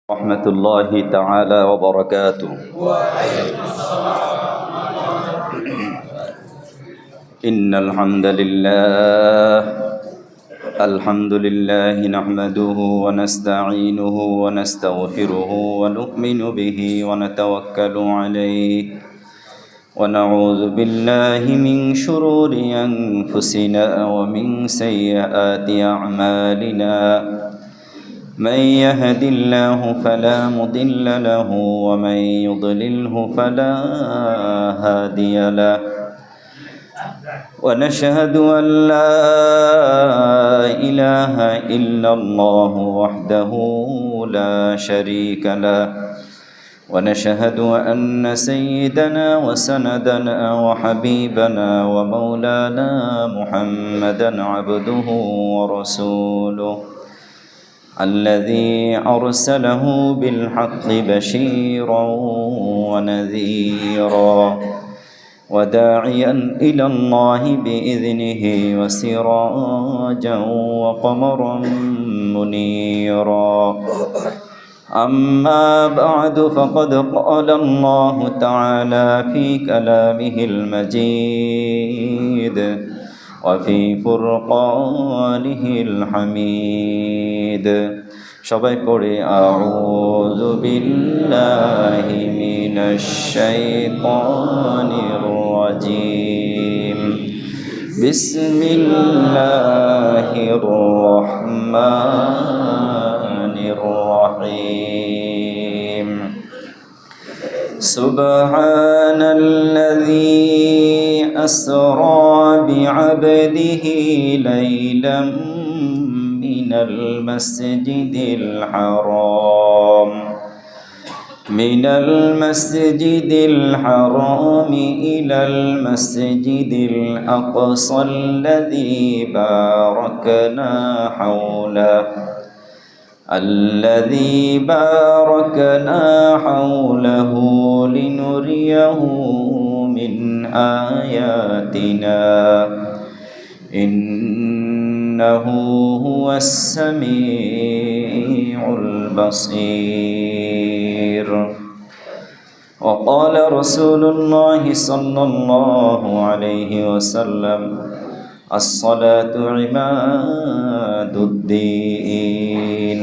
ورحمة الله تعالى وبركاته. إن الحمد لله نحمده ونستعينه ونستغفره ونؤمن به ونتوكل عليه ونعوذ بالله من شرور أنفسنا ومن سيئات أعمالنا. من يهد الله فلا مضل له ومن يضلله فلا هادي له. ونشهد أن لا إله إلا الله وحده لا شريك له. ونشهد أن سيدنا وسندنا وحبيبنا ومولانا محمدا عبده ورسوله الذي أرسله بالحق بشيرا ونذيرا وداعيا إلى الله بإذنه وسراجا وقمرا منيرا. أما بعد فقد قال الله تعالى في كلامه المجيد وفي فرقانه الحميد. সবাই পড়ে আউযু বিল্লাহি মিনাশ শাইতানির রাজিম। বিসমিল্লাহির রহমানির রহিম। সুবহানাল্লাযী أسرى بعبده ليلا من المسجد الحرام إلى المسجد الأقصى الذي باركنا حوله لنريه من آياتنا إنه هو السميع البصير. وقال رسول الله صلى الله عليه وسلم الصلاة عماد الدين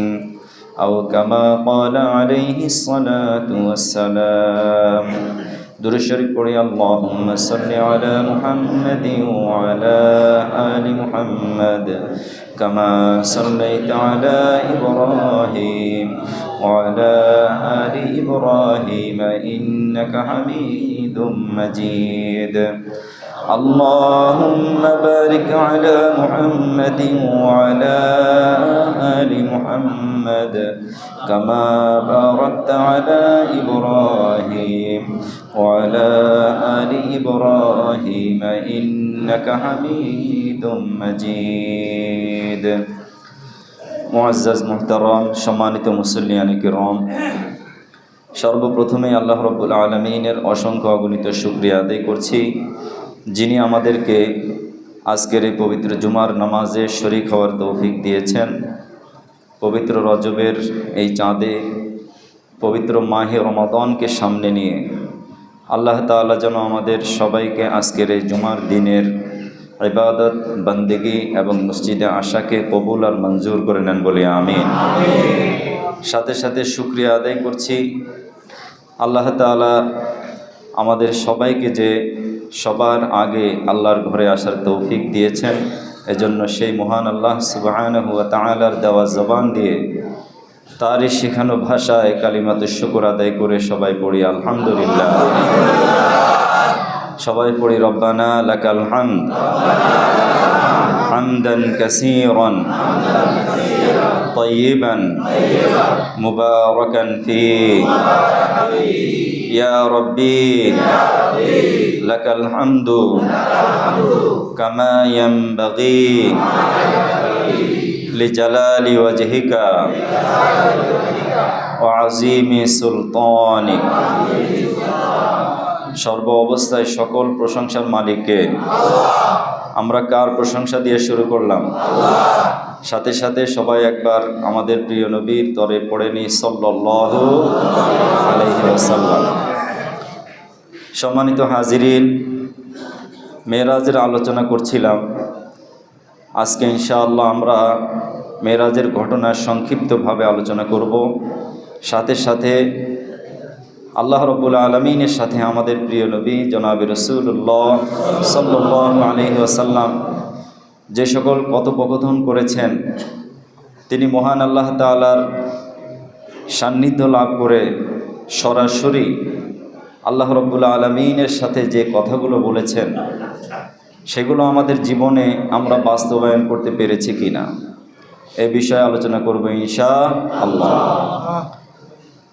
أو كما قال عليه الصلاة والسلام. درود شریف پڑھی اللهم صل على محمد وعلى آل محمد كما صليت على إبراهيم وعلى آل إبراهيم إنك حميد مجيد. اللهم بارك على محمد وعلى آل محمد كما باركت على إبراهيم وعلى آل إبراهيم إنك حميد مجيد. মুআজ্জাজ মুহতারাম সম্মানিত মুসল্লিয়ান কিরাম, সর্বপ্রথমে আল্লাহ রাব্বুল আলামিনের অসংখ্য অগণিত শুকরিয়া আদায় করছি, যিনি আমাদেরকে আজকের এই পবিত্র জুমার নামাজে শরীক হওয়ার তৌফিক দিয়েছেন। পবিত্র রজবের এই চাঁদে পবিত্র মাহে রমাদানকে সামনে নিয়ে আল্লাহ তাআলা যেন আমাদের সবাইকে আজকের এই জুমার দিনের ইবাদত বন্দেগী এবং মসজিদে আশাকে কবুল আর মঞ্জুর করে নেন বলে আমিন। সাথে সাথে শুকরিয়া আদায় করছি আল্লাহ তাআলা আমাদের সবাইকে যে সবার আগে আল্লাহর ঘরে আসার তৌফিক দিয়েছেন, এজন্য সেই মহান আল্লাহ সুবহানাহু ওয়া তাআলার দেওয়া জবান দিয়ে তারই শেখানো ভাষায় কালিমাতুশ শুকর আদায় করে সবাই পড়ি আলহামদুলিল্লাহ। সবাই পড়ি রব্বানা লাকাল হামদ হামদান কাসীরান طيبا مباركا فيه يا ربي لك الحمد كما ينبغي لجلال وجهك وعظيم سلطانك. সর্ব অবস্থায় সকল প্রশংসার মালিককে আমরা কার প্রশংসা দিয়ে শুরু করলাম? সাথে সাথে সবাই একবার আমাদের প্রিয় নবীর তরে পড়ে নি সাল্লাল্লাহু আলাইহি ওয়াসাল্লাম। সম্মানিত হাজিরিন, মেরাজের আলোচনা করছিলাম। আজকে ইনশাআল্লাহ আমরা মেরাজের ঘটনা সংক্ষিপ্তভাবে আলোচনা করব। সাথে সাথে আল্লাহ রাব্বুল আলামিনের সাথে আমাদের প্রিয় নবী জনাবে রাসূলুল্লাহ সাল্লাল্লাহু আলাইহি ওয়াসাল্লাম যে সকল কথোপকথন করেছেন, তিনি মহান আল্লাহ তাআলার সান্নিধ্য লাভ করে সরাসরি আল্লাহ রাব্বুল আলামিনের সাথে যে কথাগুলো বলেছেন সেগুলো আমাদের জীবনে আমরা বাস্তবায়ন করতে পেরেছি কিনা এ বিষয়ে আলোচনা করব ইনশাআল্লাহ।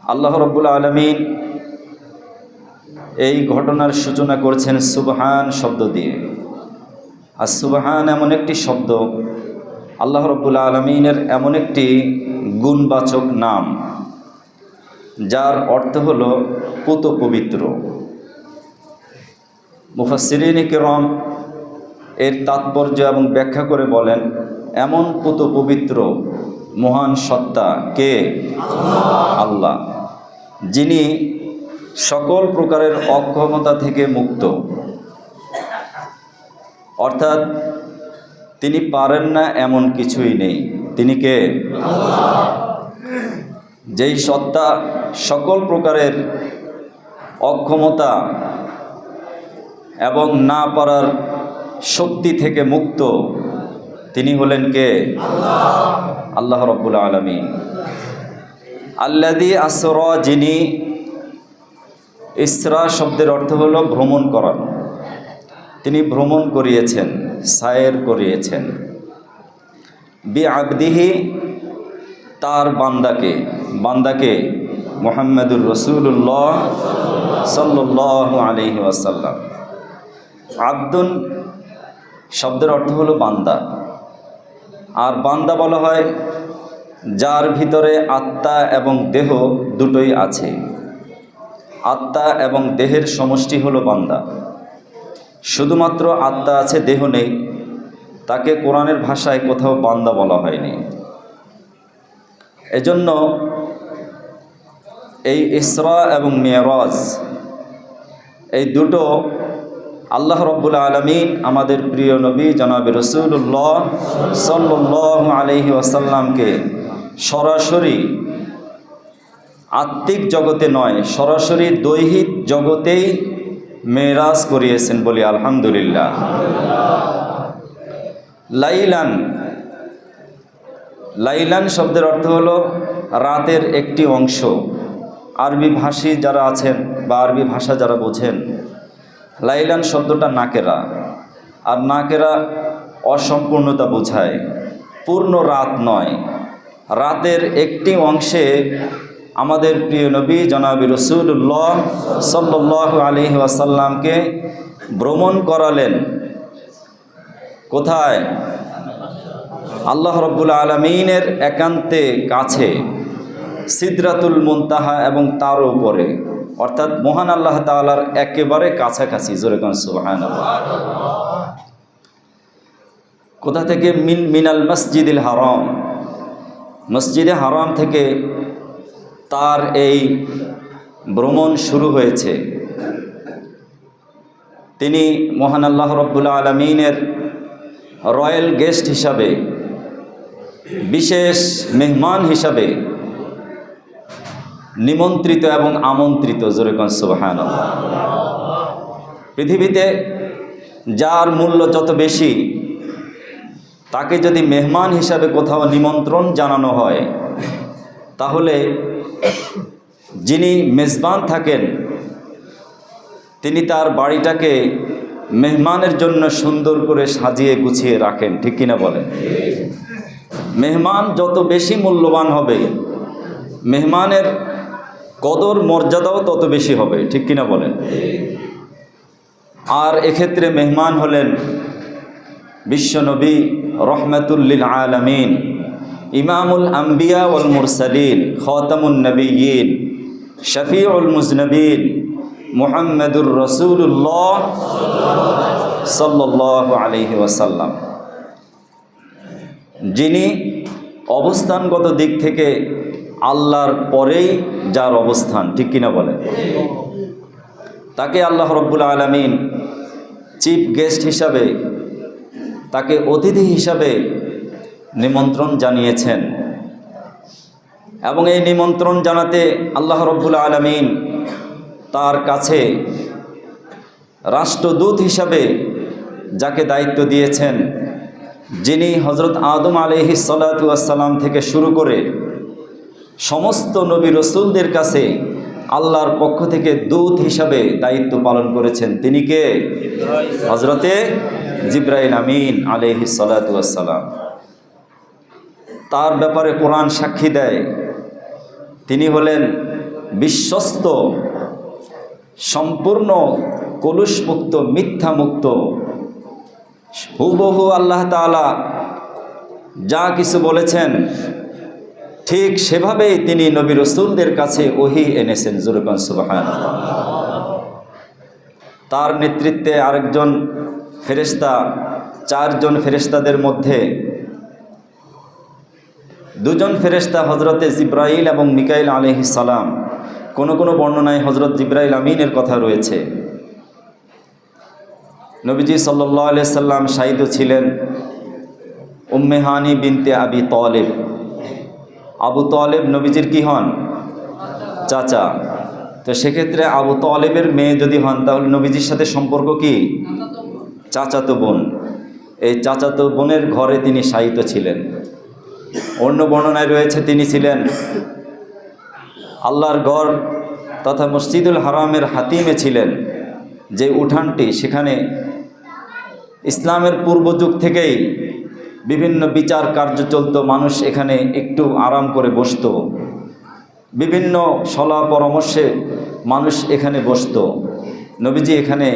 আল্লাহ রাব্বুল আলামিন এই ঘটনার সূচনা করেছেন সুবহান শব্দ দিয়ে। আর সুবহান এমন একটি শব্দ, আল্লাহ রাব্বুল আলামিনের এমন একটি গুণবাচক নাম যার অর্থ হলো পুত পবিত্র। মুফাসসিরিনে কিরাম এর তাৎপর্য এবং ব্যাখ্যা করে বলেন, এমন পুত পবিত্র মহান সত্তা কে? আল্লাহ, যিনি সকল প্রকারের অক্ষমতা থেকে মুক্ত। অর্থাৎ তিনি পারেন না এমন কিছুই নেই। তিনি কে? যেই সত্তা সকল প্রকারের অক্ষমতা এবং না পারার শক্তি থেকে মুক্ত, তিনি হলেন কে? আল্লাহ রাব্বুল আলামিন। আল্লাযী আসরা, যিনি, ইসরা শব্দের অর্থ হলো ভ্রমণ করানো। তিনি ভ্রমণ করিয়েছেন, সায়ের করিয়েছেন। বিআবদিহি, তার বান্দাকে মুহাম্মাদুর রাসূলুল্লাহ সাল্লাল্লাহু আলাইহি ওয়াসাল্লাম। আবদুন শব্দের অর্থ হলো বান্দা। আর বান্দা বলা হয় যার ভিতরে আত্মা এবং দেহ দুটোই আছে। আত্মা এবং দেহের সমষ্টি হলো বান্দা। শুধুমাত্র আত্মা আছে, দেহ নেই, তাকে কোরআনের ভাষায় কোথাও বান্দা বলা হয়নি। এজন্য এই ইসরা এবং মেরাজ এই দুটো আল্লাহ রাব্বুল আলামিন আমাদের প্রিয় নবী জনাবে রাসূলুল্লাহ সাল্লাল্লাহু আলাইহি ওয়াসাল্লামকে সরাসরি আত্মিক জগতে নয়, সরাসরি দৈহিক জগতেই মেরাজ করিয়েছেন বলি আলহামদুলিল্লাহ। লাইলান শব্দের অর্থ হলো রাতের একটি অংশ। আরবি ভাষী যারা আছেন বা আরবি ভাষা যারা বোঝেন, লাইলান শব্দটা নাকেরা, আর নাকেরা অসম্পূর্ণতা বোঝায়, পূর্ণ রাত নয়। রাতের একটি অংশে আমাদের প্রিয় নবী জনাবে রাসূলুল্লাহ সাল্লাল্লাহু আলাইহি ওয়াসাল্লামকে ভ্রমণ করালেন। কোথায়? আল্লাহ রাব্বুল আলামিনের একান্তে কাছে, সিদরাতুল মুনতাহা এবং তার উপরে, অর্থাৎ মহান আল্লাহ তাআলার একেবারে কাছাকাছি। জোরে কোন সুবহানাল্লাহ। কোথা থেকে? মিনাল মসজিদিল হারাম, মসজিদে হারাম থেকে তার এই ভ্রমণ শুরু হয়েছে। তিনি মহান আল্লাহ রাব্বুল আলামিনের রয়্যাল গেস্ট হিসাবে, বিশেষ মেহমান হিসাবে নিমন্ত্রিত এবং আমন্ত্রিত। জোরে কোন সুবহানাল্লাহ। পৃথিবীতে যার মূল্য যত বেশি, তাকে যদি মেহমান হিসাবে কোথাও নিমন্ত্রণ জানানো হয়, তাহলে যিনি মেজবান থাকেন তিনি তার বাড়িটাকে মেহমানের জন্য সুন্দর করে সাজিয়ে গুছিয়ে রাখেন। ঠিক কিনা বলেন? মেহমান যত বেশি মূল্যবান হবে, মেহমানের কদর মর্যাদাও তত বেশি হবে। ঠিক কিনা বলেন? আর এক্ষেত্রে মেহমান হলেন বিশ্বনবী রহমাতুল লিল আলামিন, ইমামুল আম্বিয়া ওয়াল মুরসালিন, খাতামুন নবিয়্যিন, শফিউল মুজনবিন, মুহাম্মাদুর রাসূলুল্লাহ সাল্লাল্লাহু আলাইহি ওয়াসাল্লাম, যিনি অবস্থানগত দিক থেকে আল্লাহর পরেই যার অবস্থান, ঠিক কিনা বলে? তাকে আল্লাহ রাব্বুল আলামিন চিফ গেস্ট হিসাবে, তাকে অতিথি হিসাবে নিমন্ত্রণ জানিয়েছেন। এবং এই নিমন্ত্রণ জানাতে আল্লাহ রাব্বুল আলামিন তার কাছে রাষ্ট্রদূত হিসাবে যাকে দায়িত্ব দিয়েছেন, যিনি হযরত আদম আলাইহিস সালাতু ওয়াস সালাম থেকে শুরু করে সমস্ত নবী রাসূলদের কাছে আল্লাহর পক্ষ থেকে দূত হিসাবে দায়িত্ব পালন করেছেন, তিনি কে? হযরতে জিবরাইল আমিন আলাইহিস সালাতু ওয়াস সালাম। তার ব্যাপারে কোরআন সাক্ষী দেয়, তিনি হলেন বিশ্বস্ত, সম্পূর্ণ কলুষমুক্ত, মিথ্যামুক্ত। হুবহু আল্লাহ তাআলা যা কিছু বলেছেন ঠিক সেভাবেই তিনি নবী রাসূলদের কাছে ওহী এনেছেন। জোরে বলুন সুবহানাল্লাহ। তার নেতৃত্বে আরেকজন ফেরেশতা, চারজন ফেরেশতাদের মধ্যে দুজন ফেরেশতা হযরতে জিবরাইল এবং মিকাইল আলাইহিস সালাম। কোন কোন বর্ণনায় হযরত জিবরাইল আমিনের কথা রয়েছে। নবীজি সাল্লাল্লাহু আলাইহি সাল্লাম শাহিদ ছিলেন উম্মে হানি বিনতে আবি তালিব। আবু তালিব নবীজির কি হন? চাচা। তো সেক্ষেত্রে আবু তালিবের মেয়ে যদি হন তাহলে নবীজির সাথে সম্পর্ক কি? চাচাতো বোন। এই চাচাতো বোনের ঘরে তিনি শায়িত ছিলেন। অন্য বর্ণনায় রয়েছে তিনি ছিলেন আল্লাহর ঘর তথা মসজিদুল হারামের হাতিমে ছিলেন, যে উঠানটি সেখানে ইসলামের পূর্বযুগ থেকেই বিভিন্ন বিচার কার্য চলত, মানুষ এখানে একটু আরাম করে বসত, বিভিন্ন সলা পরামর্শে মানুষ এখানে বসত। নবীজি এখানে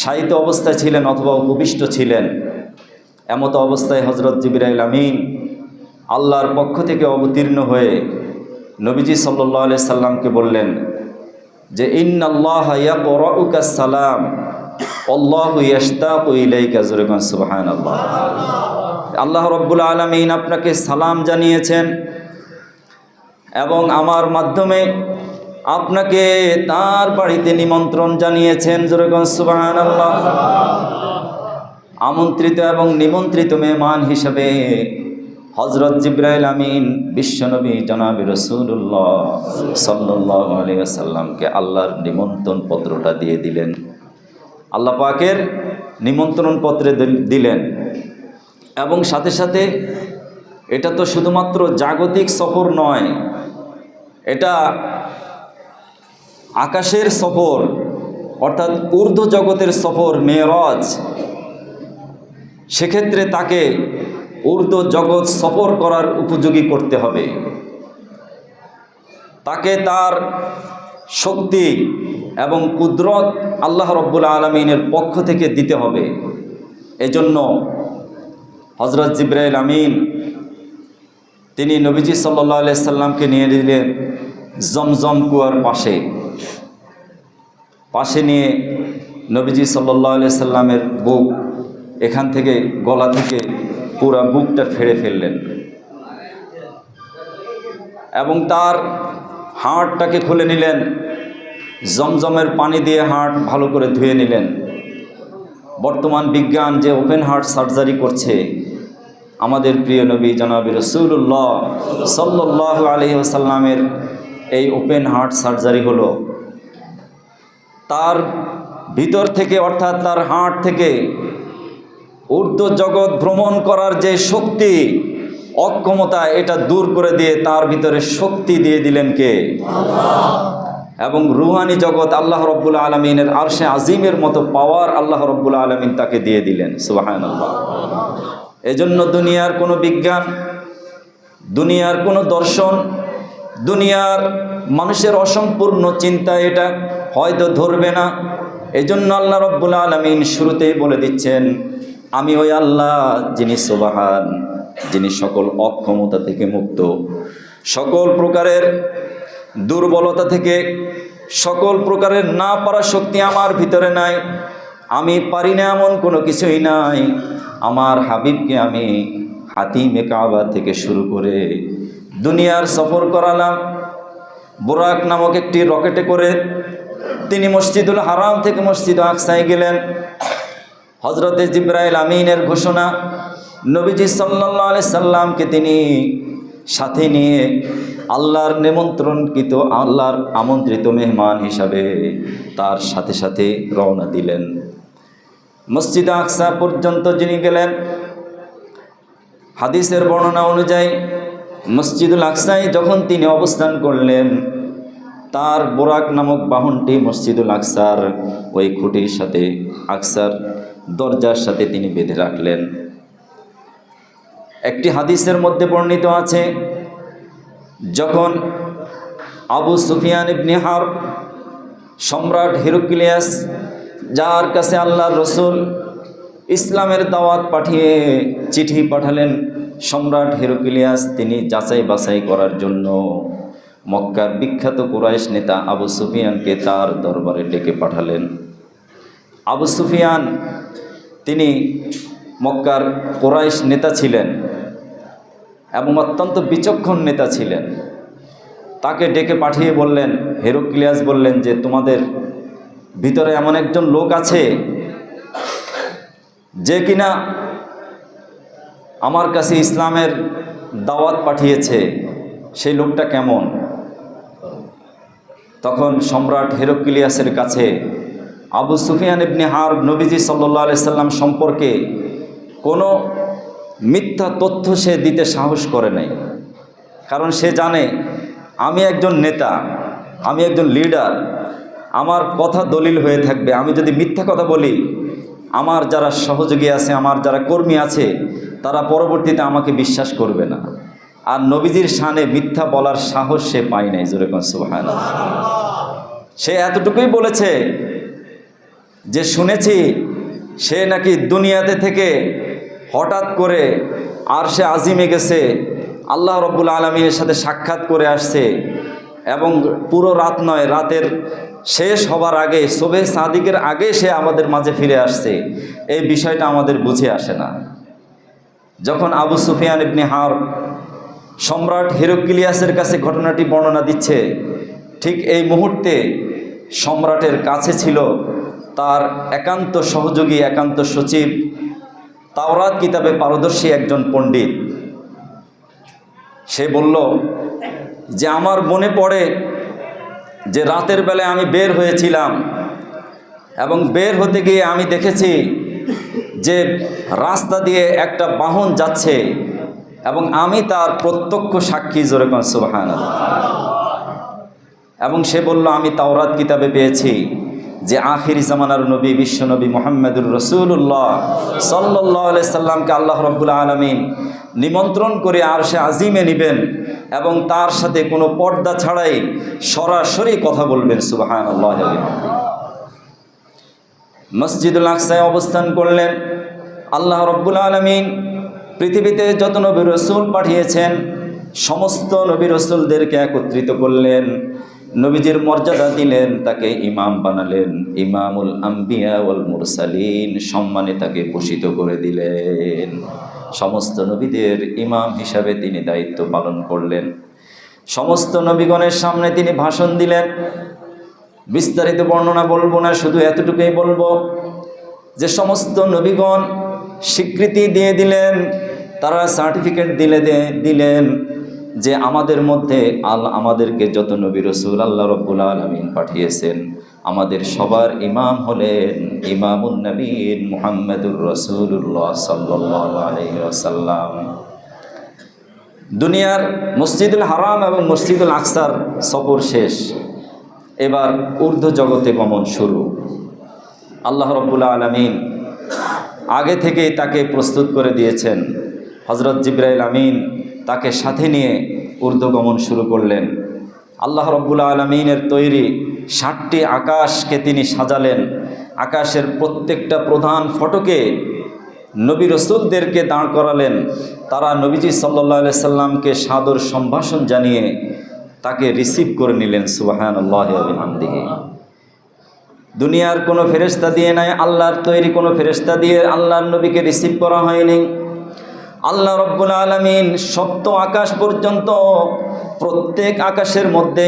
শায়িত অবস্থায় ছিলেন অথবা উপবিষ্ট ছিলেন। এমতো অবস্থায় হযরত জিবরাইল আমিন আল্লাহর পক্ষ থেকে অবতীর্ণ হয়ে নবীজি সাল্লাল্লাহু আলাইহি সাল্লামকে বললেন যে ইন্নাল্লাহা ইয়াকরাউকা সালাম আল্লাহু ইয়াশতাকু ইলাইকা। জোরে বলুন সুবহানাল্লাহ। আল্লাহ রাব্বুল আলামিন আপনাকে সালাম জানিয়েছেন এবং আমার মাধ্যমে আপনাকে তার বাড়িতে নিমন্ত্রণ জানিয়েছেন। জোরে বলুন সুবহানাল্লাহ। আমন্ত্রিত এবং নিমন্ত্রিত মেহমান হিসেবে হযরত জিবরাইল আমিন বিশ্বনবী জনাবে রাসূলুল্লাহ সাল্লাল্লাহু আলাইহি ওয়াসাল্লামকে আল্লাহর নিমন্ত্রণ পত্রটা দিয়ে দিলেন। আল্লাহ পাকের নিমন্ত্রণ পত্রে দিলেন এবং সাথে সাথে এটা তো শুধুমাত্র জাগতিক সফর নয়, এটা আকাশের সফর, অর্থাৎ ঊর্ধ্ব জগতের সফর, মেরাজ। সেক্ষেত্রে তাকে ঊর্ধ্ব জগৎ সফর করার উপযোগী করতে হবে, তাকে তার শক্তি এবং কুদরত আল্লাহ রাব্বুল আলামিনের পক্ষ থেকে দিতে হবে। এজন্য হযরত জিবরাইল আমিন তিনি নবীজি সাল্লাল্লাহু আলাইহি সাল্লামকে নিয়ে দিলেন জমজম কুয়ার পাশে নিয়ে নবীজি সাল্লাল্লাহু আলাইহি সাল্লামের বুক, এখান থেকে গলা থেকে পুরা বুকটা ফেড়ে ফেললেন এবং তার হাড়টাকে খুলে নিলেন, জমজমের পানি দিয়ে হাড় ভালো করে ধুয়ে নিলেন। বর্তমান বিজ্ঞান যে ওপেন হার্ট সার্জারি করছে, আমাদের প্রিয় নবী জনাবে রাসূলুল্লাহ সাল্লাল্লাহু আলাইহি ওয়াসাল্লামের এই ওপেন হার্ট সার্জারি হলো তার ভিতর থেকে, অর্থাৎ তার হার্ট থেকে ঊর্ধ্ব জগৎ ভ্রমণ করার যে শক্তি, অক্ষমতা, এটা দূর করে দিয়ে তার ভিতরে শক্তি দিয়ে দিলেন কে? আল্লাহ। এবং রুহানি জগৎ আল্লাহ রাব্বুল আলামিনের আরশে আজিমের মতো পাওয়ার আল্লাহ রাব্বুল আলামিন তাকে দিয়ে দিলেন। সুবহানাল্লাহ। এজন্য দুনিয়ার কোনো বিজ্ঞান, দুনিয়ার কোনো দর্শন, দুনিয়ার মানুষের অসম্পূর্ণ চিন্তা এটা হয়তো ধরবে না। এজন্য আল্লাহ রাব্বুল আলামিন শুরুতেই বলে দিচ্ছেন, আমি ওই আল্লাহ যিনি সুবহান, যিনি সকল অক্ষমতা থেকে মুক্ত, সকল প্রকারের দুর্বলতা থেকে, সকল প্রকারের না পারা শক্তি আমার ভিতরে নাই, আমি পারি না এমন কোনো কিছুই নাই। আমার হাবিবকে আমি হাতিমে কাবা থেকে শুরু করে দুনিয়ার সফর করালাম। বুরাক নামক একটি রকেটে করে তিনি মসজিদুল হারাম থেকে মসজিদ আকসায় গেলেন। হজরতে জিবরাইল আমিনের ঘোষণা, নবীজি সাল্লাল্লাহু আলাইহি সাল্লামকে তিনি সাথে নিয়ে আল্লাহর নিমন্ত্রণকৃত, আল্লাহর আমন্ত্রিত মেহমান হিসাবে তার সাথে সাথে রওনা দিলেন। মসজিদ আকসা পর্যন্ত যিনি গেলেন, হাদিসের বর্ণনা অনুযায়ী মসজিদুল আকসায় যখন তিনি অবস্থান করলেন, তার বোরাক নামক বাহনটি মসজিদুল আকসার ওই খুঁটির সাথে, আকসার দরজার সাথে তিনি বেঁধে রাখলেন। একটি হাদিসের মধ্যে বর্ণিত আছে, যখন আবু সুফিয়ান ইবনে হারব, সম্রাট হিরাক্লিয়াস, যার কাছে আল্লাহর রসুল ইসলামের দাওয়াত পাঠিয়ে চিঠি পাঠালেন, সম্রাট হিরাক্লিয়াস তিনি যাচাই বাছাই করার জন্য মক্কার বিখ্যাত কুরাইশ নেতা আবু সুফিয়ানকে তার দরবারে ডেকে পাঠালেন। আবু সুফিয়ান তিনি মক্কার কুরাইশ নেতা ছিলেন এবং অত্যন্ত বিচক্ষণ নেতা ছিলেন। তাকে ডেকে পাঠিয়ে বললেন, হিরাক্লিয়াস বললেন যে তোমাদের ভিতরে এমন একজন লোক আছে যে কিনা আমার কাছে ইসলামের দাওয়াত পাঠিয়েছে, সেই লোকটা কেমন? তখন সম্রাট হিরাক্লিয়াসের কাছে আবু সুফিয়ান ইবনে হারব নবীজি সাল্লাল্লাহু আলাইহি সাল্লাম সম্পর্কে কোনো মিথ্যা তথ্য সে দিতে সাহস করে নাই। কারণ সে জানে আমি একজন নেতা, আমি একজন লিডার, আমার কথা দলিল হয়ে থাকবে। আমি যদি মিথ্যা কথা বলি, আমার যারা সহযোগী আছে, আমার যারা কর্মী আছে, তারা পরবর্তীতে আমাকে বিশ্বাস করবে না। আর নবীজির শানে মিথ্যা বলার সাহস সে পায় নাই। জোরে কোন সুবহানাল্লাহ। সে এতটুকুই বলেছে যে শুনেছি সে নাকি দুনিয়াতে থেকে হঠাৎ করে আরশে আজিমে গেছে, আল্লাহ রব্বুল আলামিনের সাথে সাক্ষাৎ করে আসছে, এবং পুরো রাত নয়, রাতের শেষ হবার আগে, সুবহে সাদিকের আগে সে আমাদের মাঝে ফিরে আসছে। এই বিষয়টা আমাদের বুঝে আসে না। যখন আবু সুফিয়ান ইবনে হারব সম্রাট হিরাক্লিয়াসের কাছে ঘটনাটি বর্ণনা দিচ্ছে, ঠিক এই মুহূর্তে সম্রাটের কাছে ছিল তার একান্ত সহযোগী, একান্ত সচিব, তাওরাত কিতাবে পারদর্শী একজন পণ্ডিত। সে বলল যে আমার মনে পড়ে যে রাতের বেলায় আমি বের হয়েছিলাম এবং বের হতে গিয়ে আমি দেখেছি যে রাস্তা দিয়ে একটা বাহন যাচ্ছে এবং আমি তার প্রত্যক্ষ সাক্ষী। জোরে কোন সুবহানাল্লাহ। এবং সে বলল আমি তাওরাত কিতাবে পেয়েছি যে আখিরি জামানার নবী, বিশ্বনবী মুহাম্মদুর রাসূলুল্লাহ সাল্লাল্লাহু আলাইহি সাল্লামকে আল্লাহ রাব্বুল আলামিন নিমন্ত্রণ করে আরশে আজিমে নেবেন এবং তার সাথে কোনো পর্দা ছাড়াই সরাসরি কথা বলবেন। সুবহানাল্লাহ। মসজিদুল আকসায় অবস্থান করলেন। আল্লাহ রাব্বুল আলামিন পৃথিবীতে যত নবী রাসূল পাঠিয়েছেন সমস্ত নবী রাসূলদেরকে একত্রিত করলেন, নবীজির মর্যাদা দিলেন, তাকে ইমাম বানালেন, ইমামুল আম্বিয়া ওয়াল মুরসালিন, সম্মানে তাকে ভূষিত করে দিলেন। সমস্ত নবীদের ইমাম হিসাবে তিনি দায়িত্ব পালন করলেন। সমস্ত নবীগণের সামনে তিনি ভাষণ দিলেন। বিস্তারিত বর্ণনা বলবো না, শুধু এতটুকুই বলবো যে সমস্ত নবীগণ স্বীকৃতি দিয়ে দিলেন, তারা সার্টিফিকেট দিলেন যে আমাদের মধ্যে আমাদেরকে যত নবী রাসূল আল্লাহ রাব্বুল আলামিন পাঠিয়েছেন, আমাদের সবার ইমাম হলেন ইমামুন নবীন মুহাম্মদুর রাসূলুল্লাহ সাল্লাল্লাহু আলাইহি ওয়াসাল্লাম। দুনিয়ার মসজিদুল হারাম এবং মসজিদুল আকসার সফর শেষ, এবার ঊর্ধ্ব জগতে গমন শুরু। আল্লাহ রাব্বুল আলামিন আগে থেকেই তাকে প্রস্তুত করে দিয়েছেন। হযরত জিবরাইল আমিন তাকে সাথে নিয়ে ঊর্ধ্বগমন শুরু করলেন। আল্লাহ রাব্বুল আলামিনের তৈরি 7টি আকাশকে তিনি সাজালেন। আকাশের প্রত্যেকটা প্রধান ফটকে নবী রাসূলদেরকে দাঁড় করালেন। তারা নবীজি সাল্লাল্লাহু আলাইহি সাল্লামকে সাদর সম্ভাষণ জানিয়ে তাকে রিসিভ করে নিলেন। সুবহানাল্লাহি ওয়া বিহামদিহি। দুনিয়ার কোনো ফেরেশতা দিয়ে নাই, আল্লাহর তৈরি কোনো ফেরেশতা দিয়ে আল্লাহর নবীকে রিসিভ করা হয়নি। আল্লাহ রব্বুল আলামিন সপ্ত আকাশ পর্যন্ত, প্রত্যেক আকাশের মধ্যে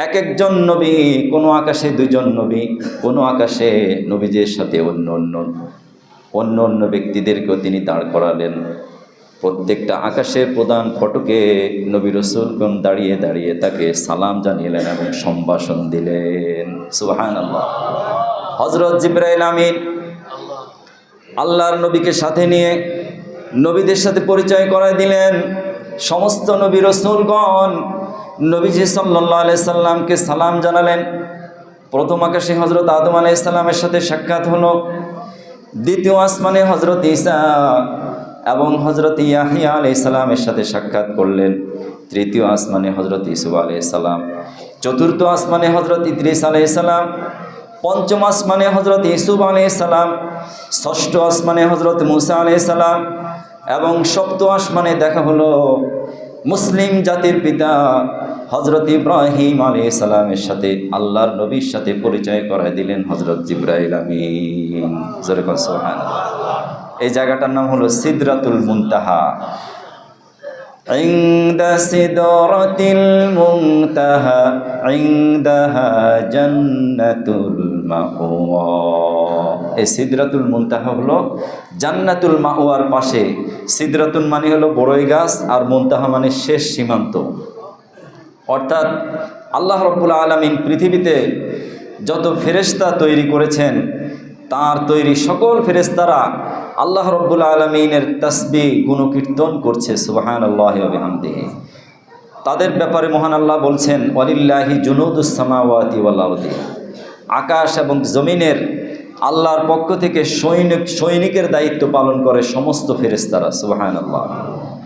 এক একজন নবী, কোনো আকাশে দুইজন নবী, কোনো আকাশে নবীদের সাথে অন্য অন্য ব্যক্তিদেরকেও তিনি দাঁড় করালেন। প্রত্যেকটা আকাশের প্রধান ফটকে নবী রাসূলগণ দাঁড়িয়ে দাঁড়িয়ে তাকে সালাম জানিয়েলেন এবং সম্ভাষণ দিলেন। সুবহানাল্লাহ। হযরত জিবরাইল আমিন আল্লাহর নবীকে সাথে নিয়ে নবীদের সাথে পরিচয় করায় দিলেন। সমস্ত নবী রাসূলগণ নবীজি সাল্লাল্লাহু আলাইহি সাল্লামকে সালাম জানালেন। প্রথম আকাশে হযরত আদম আলাইহিস সালামের সাথে সাক্ষাৎ হলো। দ্বিতীয় আসমানে হযরত ঈসা এবং হযরত ইয়াহইয়া আলাইহিস সালামের সাথে সাক্ষাৎ করলেন। তৃতীয় আসমানে হযরত ইউসুফ আলাইহিস সালাম, চতুর্থ আসমানে হযরত ইদ্রিস আলাইহিস সালাম, পঞ্চম আসমানে হযরত ইউসুফ আলাইহিস সালাম, ষষ্ঠ আসমানে হযরত মুসা আলাইহিস সালাম এবং সপ্তম আসমানে দেখা হলো মুসলিম জাতির পিতা হযরত ইব্রাহিম আলাইহিস সালামের সাথে আল্লাহর নবীর সাথে পরিচয় করায় দিলেন হযরত জিবরাইল আমিন। জোরে বল সুবহানাল্লাহ। এই জায়গাটার নাম হলো সিদরাতুল মুনতাহা। ইনদা সিদরাতিল মুনতাহা ইনদাহা জান্নাতুল মাওয়া। এই সিদরাতুল মুনতাহা হলো জান্নাতুল মাওয়ার পাশে। সিদরাতুল মানে হলো বড়ই গাছ, আর মুনতাহা মানে শেষ সীমান্ত। অর্থাৎ আল্লাহ রাব্বুল আলামিন পৃথিবীতে যত ফেরেশতা তৈরি করেছেন, তার তৈরি সকল ফেরেশতারা আল্লাহ রাব্বুল আলামিনের তাসবিহ গুণকীর্তন করছে। সুবহানাল্লাহি ওয়া বিহামদিহি। তাদের ব্যাপারে মহান আল্লাহ বলছেন, ওয়ালিল্লাহি জুনুদুস সামাওয়াতি ওয়াল আরদি। আকাশ এবং জমিনের আল্লাহর পক্ষ থেকে সৈনিকের দায়িত্ব পালন করে সমস্ত ফেরেশতারা। সুবহানাল্লাহ।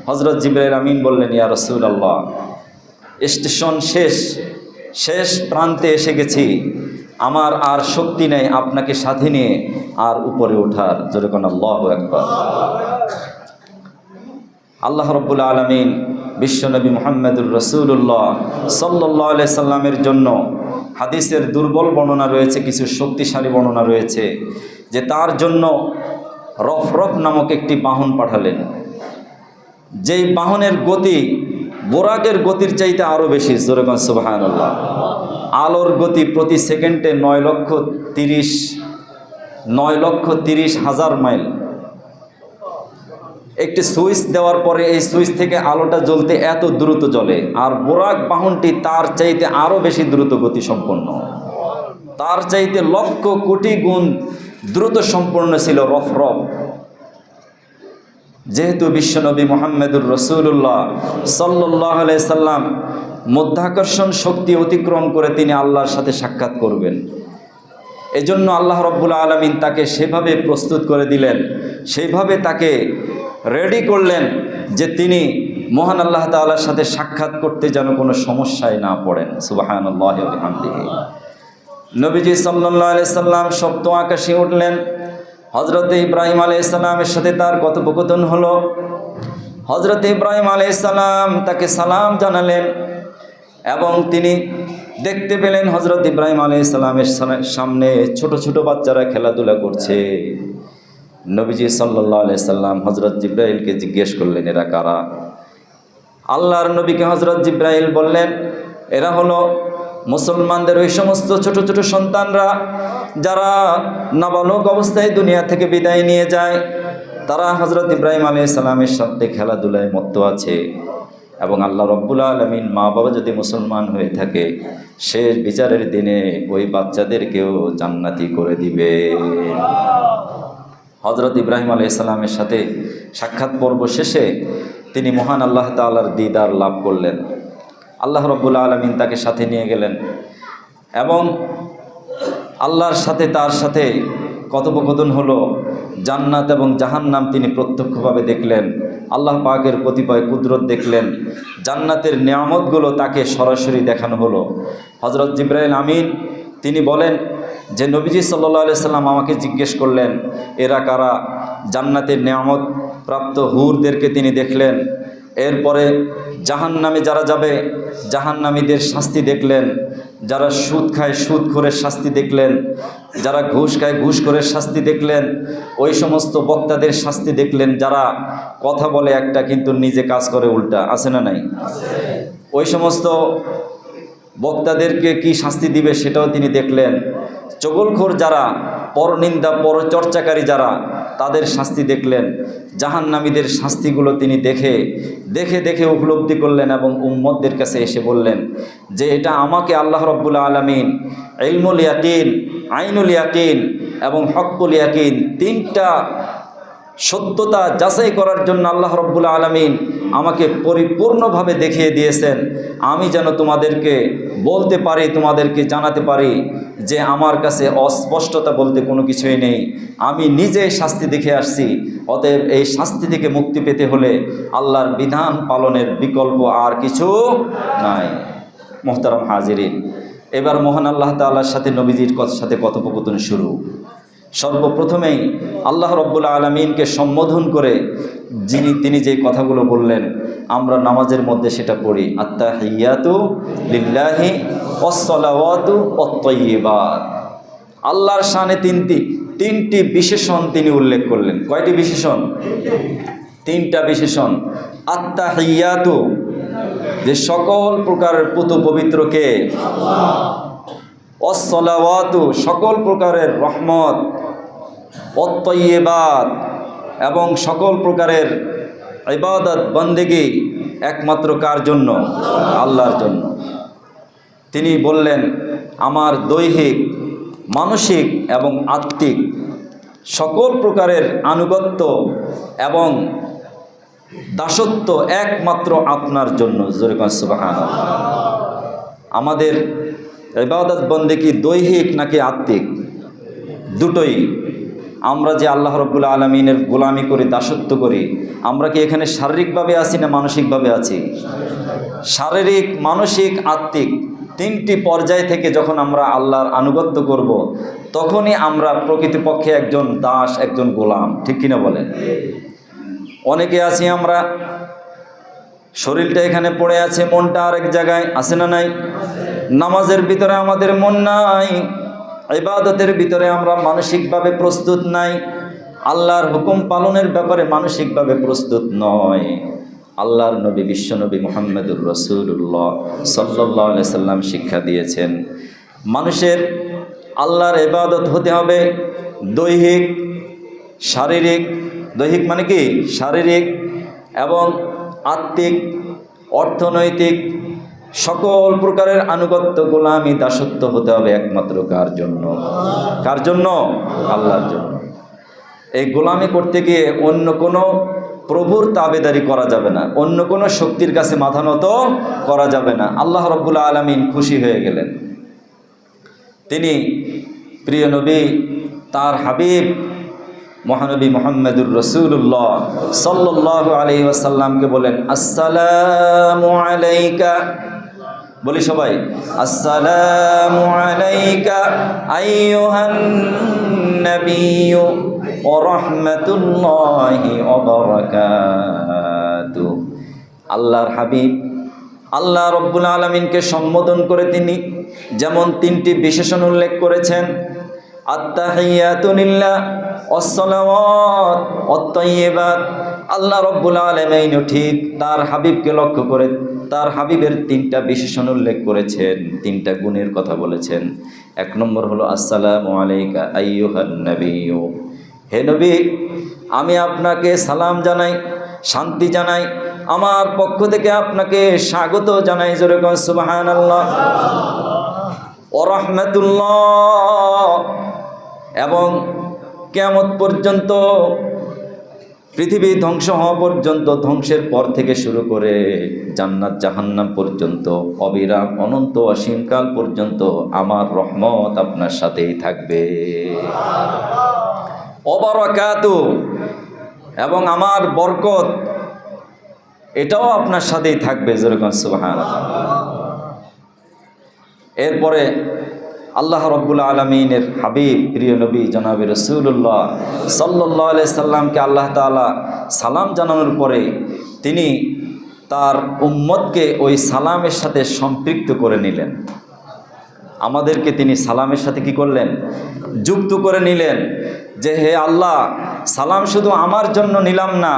হযরত জিবরাইল আমিন বললেন, ইয়া রাসূলুল্লাহ, স্টেশন শেষ প্রান্তে এসে গেছি, আমার আর শক্তি নেই আপনাকে সাথে নিয়ে আর উপরে ওঠার। জোরে কোন আল্লাহু আকবার। আল্লাহ রাব্বুল আলামিন বিশ্বনবী মুহাম্মদুর রাসূলুল্লাহ সাল্লাল্লাহু আলাইহি সাল্লামের জন্য হাদিসের দুর্বল বর্ণনা রয়েছে, কিছু শক্তিশালী বর্ণনা রয়েছে, যে তার জন্য রফরফ নামক একটি বাহন পাঠালেন, যেই বাহনের গতি বোরাকের গতির চাইতে আরও বেশি। জোরে বল সুবহানাল্লাহ। আলোর গতি প্রতি সেকেন্ডে 9,30,000 মাইল। একটি সুইচ দেওয়ার পরে এই সুইচ থেকে আলোটা জ্বলতে এত দ্রুত জ্বলে, আর বোরাক বাহনটি তার চাইতে আরও বেশি দ্রুত গতি সম্পন্ন, তার চাইতে লক্ষ কোটি গুণ দ্রুত সম্পন্ন ছিল রফরফ। যেহেতু বিশ্বনবী মুহাম্মদুর রাসূলুল্লাহ সাল্লাল্লাহু আলাইহি সাল্লাম মধ্যাকর্ষণ শক্তি অতিক্রম করে তিনি আল্লাহর সাথে সাক্ষাৎ করবেন, এজন্য আল্লাহ রাব্বুল আলামিন তাকে সেভাবে প্রস্তুত করে দিলেন, সেইভাবে তাকে রেডি করলেন যে তিনি মহান আল্লাহ তাআলার সাথে সাক্ষাৎ করতে যেন কোনো সমস্যায় না পড়েন। সুবহানাল্লাহি ওয়া বিহামদিহি। নবীজি সাল্লাল্লাহু আলাইহি সাল্লাম সপ্তম আকাশে উঠলেন। হযরত ইব্রাহিম আলাইহিস সালামের সাথে তার কথোপকথন হলো। হযরত ইব্রাহিম আলাইহিস সালাম তাকে সালাম জানালেন এবং তিনি দেখতে পেলেন হযরত ইব্রাহিম আলাইহিস সালামের সামনে ছোট ছোট বাচ্চারা খেলাধুলা করছে। নবীজি সাল্লাল্লাহু আলাইহি সাল্লাম হযরত জিবরাইলকে জিজ্ঞেস করলেন, এরা কারা? আল্লাহর নবীকে হযরত জিবরাইল বললেন, এরা হলো মুসলমানদের ওই সমস্ত ছোট ছোট সন্তানরা যারা নাবালক অবস্থায় দুনিয়া থেকে বিদায় নিয়ে যায়। তারা হযরত ইব্রাহিম আলাইহিস সালামের সাথে খেলাধুলায় মত্ত আছে, এবং আল্লাহ রাব্বুল আলামিন মা বাবা যদি মুসলমান হয়ে থাকে, শেষ বিচারের দিনে ওই বাচ্চাদেরকেও জান্নাতি করে দিবে। হযরত ইব্রাহিম আলাইহিস সালামের সাথে সাক্ষাৎ পর্ব শেষে তিনি মহান আল্লাহ তাআলার দিদার লাভ করলেন। আল্লাহ রাব্বুল আলামিন তাকে সাথে নিয়ে গেলেন এবং আল্লাহর সাথে তার সাথে কথোপকথন হলো। জান্নাত এবং জাহান্নাম তিনি প্রত্যক্ষভাবে দেখলেন, আল্লাহ পাকের কতিপয় কুদরত দেখলেন, জান্নাতের নিয়ামতগুলো তাকে সরাসরি দেখানো হলো। হযরত জিবরাইল আমিন তিনি বলেন যে নবীজি সাল্লাল্লাহু আলাইহি সাল্লাম আমাকে জিজ্ঞেস করলেন, এরা কারা? জান্নাতের নিয়ামত প্রাপ্ত হুরদেরকে তিনি দেখলেন এরপরে জাহান্নামে যারা যাবে, জাহান্নামীদের শাস্তি দেখলেন। যারা সুদ খায় সুদখোরের শাস্তি দেখলেন, যারা ঘুষ খায় ঘুষখোরের শাস্তি দেখলেন, ওই সমস্ত বক্তাদের শাস্তি দেখলেন যারা কথা বলে একটা কিন্তু নিজে কাজ করে উল্টা, আছে না নাই? ওই সমস্ত বক্তাদেরকে কি শাস্তি দিবে সেটাও তিনি দেখলেন। চগলখোর যারা, পরনিন্দা পরচর্চাকারী যারা, তাদের শাস্তি দেখলেন। জাহান্নামীদের শাস্তিগুলো তিনি দেখে দেখে দেখে উপলব্ধি করলেন এবং উম্মতদের কাছে এসে বললেন যে এটা আমাকে আল্লাহ রাব্বুল আলামিন ইলমুল ইয়াকিন, আইনুল ইয়াকিন এবং হক্কুল ইয়াকিন, তিনটা সত্যতা যাচাই করার জন্য আল্লাহ রাব্বুল আলামিন আমাকে পরিপূর্ণভাবে দেখিয়ে দিয়েছেন। আমি যেন তোমাদেরকে বলতে পারি, তোমাদেরকে জানাতে পারি যে আমার কাছে অস্পষ্টতা বলতে কোনো কিছুই নেই, আমি নিজে শাস্তি দেখে আসছি। অতএব এই শাস্তি থেকে মুক্তি পেতে হলে আল্লাহর বিধান পালনের বিকল্প আর কিছু নাই। মোহতারাম হাজিরিন, এবার মহান আল্লাহ তাআলার সাথে নবীজির সাথে কথোপকথন শুরু। সর্বপ্রথমেই আল্লাহ রাব্বুল আলামিনকে সম্বোধন করে তিনি যে কথাগুলো বললেন, আমরা নামাজের মধ্যে সেটা পড়ি, আত্তাহিয়াতু লিল্লাহি ওয়াসসালাওয়াতু ওয়াত-তাইয়্যিবাত। আল্লাহর শানে তিনটি বিশেষণ তিনি উল্লেখ করলেন। কয়টি বিশেষণ? তিনটা বিশেষণ। আত্তাহিয়াতু, যে সকল প্রকারের পুত পবিত্রকে, ওয়াসসালাওয়াতু, সকল প্রকারের রহমত, ওয়াত-তাইয়্যিবাত, এবং সকল প্রকারের ইবাদত বন্দেগী একমাত্র কার জন্য? আল্লাহর জন্য। তিনি বললেন আমার দৈহিক, মানসিক এবং আত্মিক সকল প্রকারের আনুগত্য এবং দাসত্ব একমাত্র আপনার জন্য। জোরে কোন সুবহানাল্লাহ। আমাদের ইবাদত বন্দেগী দৈহিক নাকি আত্মিক? দুটোই। আমরা যে আল্লাহ রাব্বুল আলামিনের গোলামি করি, দাসত্ব করি, আমরা কি এখানে শারীরিকভাবে আছি না মানসিকভাবে আছি? শারীরিক, মানসিক, আত্মিক তিনটি পর্যায় থেকে যখন আমরা আল্লাহর আনুগত্য করব, তখনই আমরা প্রকৃতপক্ষে একজন দাস, একজন গোলাম। ঠিক কিনা বলেন? অনেকে আছি আমরা, শরীরটা এখানে পড়ে আছে, মনটা আরেক জায়গায়, আছে না নাই? নামাজের ভিতরে আমাদের মন নাই, ইবাদতের ভিতরে আমরা মানসিকভাবে প্রস্তুত নাই, আল্লাহর হুকুম পালনের ব্যাপারে মানসিকভাবে প্রস্তুত নয়। আল্লাহর নবী, বিশ্বনবী মুহাম্মদুর রাসূলুল্লাহ সাল্লাল্লাহু আলাইহি সাল্লাম শিক্ষা দিয়েছেন মানুষের আল্লাহর ইবাদত হতে হবে দৈহিক, শারীরিক। দৈহিক মানে কি? শারীরিক এবং আত্মিক, অর্থনৈতিক, সকল প্রকারের আনুগত্য, গোলামি, দাসত্ব হতে হবে একমাত্র কার জন্য? কার জন্য? আল্লাহর জন্য। এই গোলামি করতে গিয়ে অন্য কোনো প্রভুর তাবেদারি করা যাবে না, অন্য কোনো শক্তির কাছে মাথা নত করা যাবে না। আল্লাহ রাব্বুল আলামিন খুশি হয়ে গেলেন। তিনি প্রিয় নবী, তার হাবিব মহানবী মুহাম্মদুর রাসূলুল্লাহ সাল্লাল্লাহু আলাইহি ওয়াসাল্লামকে বলেন, আসসালামু আলাইকা। বলি সবাই, আসসালামু আলাইকা আইয়ুহান নাবিয়্যু ওয়া রাহমাতুল্লাহি ওয়া বারাকাতুহু। আল্লাহর হাবিব আল্লাহ রাব্বুল আলামিনকে সম্বোধন করে তিনি যেমন তিনটি বিশেষণ উল্লেখ করেছেন, আত্তাহিয়াতু লিল্লাহ ওয়াসসালাওয়াত ওয়াত-তাইয়্যিবাত, আল্লাহ রাব্বুল আলামিন ঠিক তার হাবিবকে লক্ষ্য করে তার হাবিবের তিনটা বিশেষণ উল্লেখ করেছেন, তিনটা গুণের কথা বলেছেন। এক নম্বর হলো আসসালামু আলাইকা আইয়ুহান নাবিয়্যু। হে নবী, আমি আপনাকে সালাম জানাই, শান্তি জানাই, আমার পক্ষ থেকে আপনাকে স্বাগত জানাই। জোরে কোন সুবহানাল্লাহ। ওয়া রাহমাতুল্লাহ, এবং কিয়ামত পর্যন্ত, পৃথিবী ধ্বংস হওয়া পর্যন্ত, ধ্বংসের পর থেকে শুরু করে জান্নাত জাহান্নাম পর্যন্ত, অবিরাম অনন্ত অসীমকাল পর্যন্ত আমার রহমত আপনার সাথেই থাকবে। ওয়া বারাকাতুহু, এবং আমার বরকত এটাও আপনার সাথেই থাকবে। জোরে কোন সুবহানাল্লাহ। এরপরে আল্লাহ রাব্বুল আলামিনের হাবিব প্রিয় নবী জনাবে রাসূলুল্লাহ সাল্লাল্লাহু আলাইহি সাল্লামকে আল্লাহ তাআলা সালাম জানানোর পরে তিনি তার উম্মতকে ওই সালামের সাথে সম্পৃক্ত করে নিলেন। আমাদেরকে তিনি সালামের সাথে কি করলেন? যুক্ত করে নিলেন যে হে আল্লাহ, সালাম শুধু আমার জন্য নিলাম না,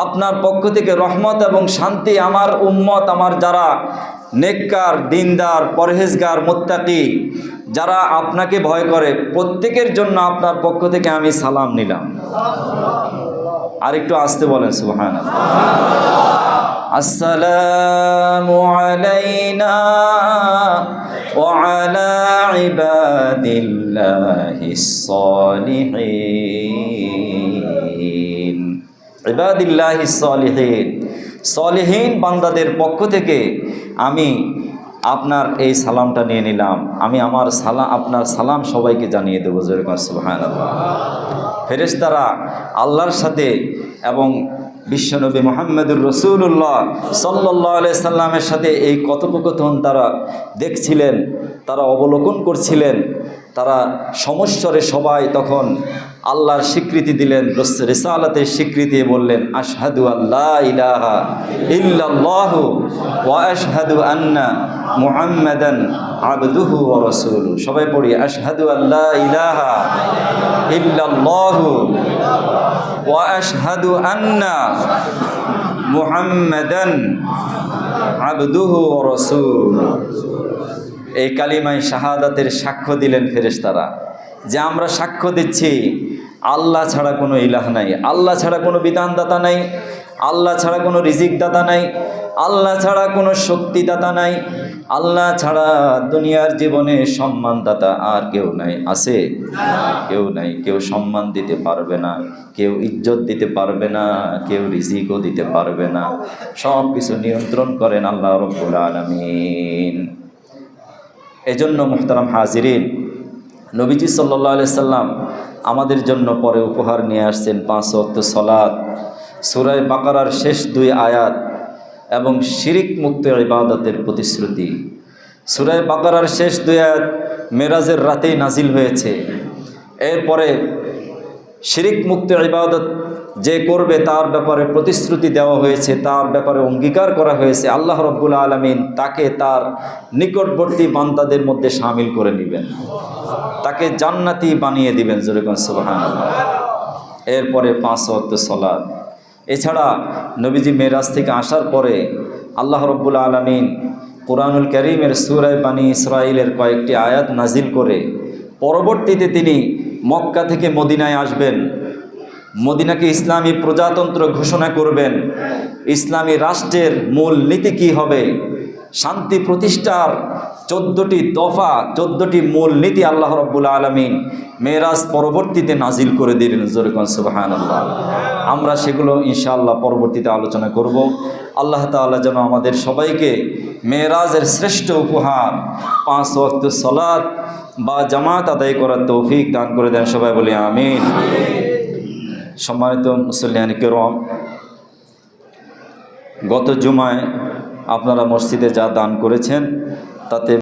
আপনার পক্ষ থেকে রহমত এবং শান্তি আমার উম্মত, আমার যারা নেককার, দিনদার, পরহেজগার, মুত্তাকি, যারা আপনাকে ভয় করে, প্রত্যেকের জন্য আপনার পক্ষ থেকে আমি সালাম নিলাম। আর একটু আসতে বলেন সুবহানাল্লাহ। আসসালামু আলাইনা ওয়া আলা ইবাদিল্লাহিস সালিহিন। ইবাদিল্লাহিস সালিহিন, সলিহীন বান্দাদের পক্ষ থেকে আমি আপনার এই সালামটা নিয়ে নিলাম। আমি আমার আপনার সালাম সবাইকে জানিয়ে দেবো। যেরকম সুবহানাল্লাহ। ফেরেশতারা আল্লাহর সাথে এবং বিশ্বনবী মুহাম্মদুর রাসূলুল্লাহ সাল্লাল্লাহু আলাইহি সাল্লামের সাথে এই কথোপকথন তারা দেখছিলেন, তারা অবলোকন করছিলেন। তারা সমস্বরে সবাই তখন আল্লাহর স্বীকৃতি দিলেন, রিসালাতের স্বীকৃতি বললেন, আশহাদু আল্লা ইলাহা ইল্লাল্লাহু ওয়া আশহাদু আন্না মুহাম্মাদান আবদুহু ওয়া রাসূলুহু। সবাই পড়ি, আশহাদু আল্লা ইলাহা ইল্লাল্লাহু ওয়া আশহাদু আন্না মুহাম্মাদান আবদুহু ওয়া রাসূলুহু। এই কালিমায় শাহাদাতের সাক্ষ্য দিলেন ফেরেশতারা যে আমরা সাক্ষ্য দিচ্ছি আল্লাহ ছাড়া কোনো ইলাহ নাই, আল্লাহ ছাড়া কোনো বিধানদাতা নাই, আল্লাহ ছাড়া কোনো রিজিকদাতা নাই, আল্লাহ ছাড়া কোনো শক্তিদাতা নাই, আল্লাহ ছাড়া দুনিয়ার জীবনে সম্মানদাতা আর কেউ নাই। আছে? কেউ নাই। কেউ সম্মান দিতে পারবে না, কেউ ইজ্জত দিতে পারবে না, কেউ রিজিকও দিতে পারবে না। সব কিছু নিয়ন্ত্রণ করেন আল্লাহ রাব্বুল আলামিন। এজন্য মুহতারাম হাজিরিন, নবীজি সাল্লাল্লাহু আলাইহি সাল্লাম আমাদের জন্য পরে উপহার নিয়ে আসছেন 5 ওয়াক্ত সালাত, সূরা বাকারার শেষ 2 আয়াত এবং শিরিক মুক্ত ইবাদতের প্রতিশ্রুতি। সূরা বাকারার শেষ 2 আয়াত মেরাজের রাতেই নাজিল হয়েছে। এরপরে শিরিক মুক্ত ইবাদত যে করবে তার ব্যাপারে প্রতিশ্রুতি দেওয়া হয়েছে, তার ব্যাপারে অঙ্গীকার করা হয়েছে। আল্লাহ রাব্বুল আলামিন তাকে তার নিকটবর্তী বান্দাদের মধ্যে শামিল করে নেবেন, তাকে জান্নাতি বানিয়ে দিবেন। যেরকম সুবহানাল্লাহ। এরপরে 5 ওয়াক্ত সালাত। এছাড়া নবীজি মেরাজ থেকে আসার পরে আল্লাহ রাব্বুল আলামিন কুরআনুল কারীমের সূরা বানী ইসরাঈলের কয়েকটি আয়াত নাজিল করে পরবর্তীতে তিনি মক্কা থেকে মদিনায় আসবেন, মদিনাকে ইসলামী প্রজাতন্ত্র ঘোষণা করবেন। ইসলামী রাষ্ট্রের মূল নীতি কী হবে, শান্তি প্রতিষ্ঠার 14টি দফা, 14টি মূল নীতি আল্লাহ রাব্বুল আলামিন মেরাজ পরবর্তীতে নাজিল করে দিলেন। যেরকম সুবহানাল্লাহ। আমরা সেগুলো ইনশাআল্লাহ পরবর্তীতে আলোচনা করব। আল্লাহ তাআলা যেন আমাদের সবাইকে মেরাজের শ্রেষ্ঠ উপহার 5 ওয়াক্ত সালাত বা জামাত আদায় করার তৌফিক দান করে দেন। সবাই বলি আমিন। সম্মানিত মুসল্লিয়ান কিরাম, গত জুমায় আপনারা মসজিদে যা দান করেছেন তাতে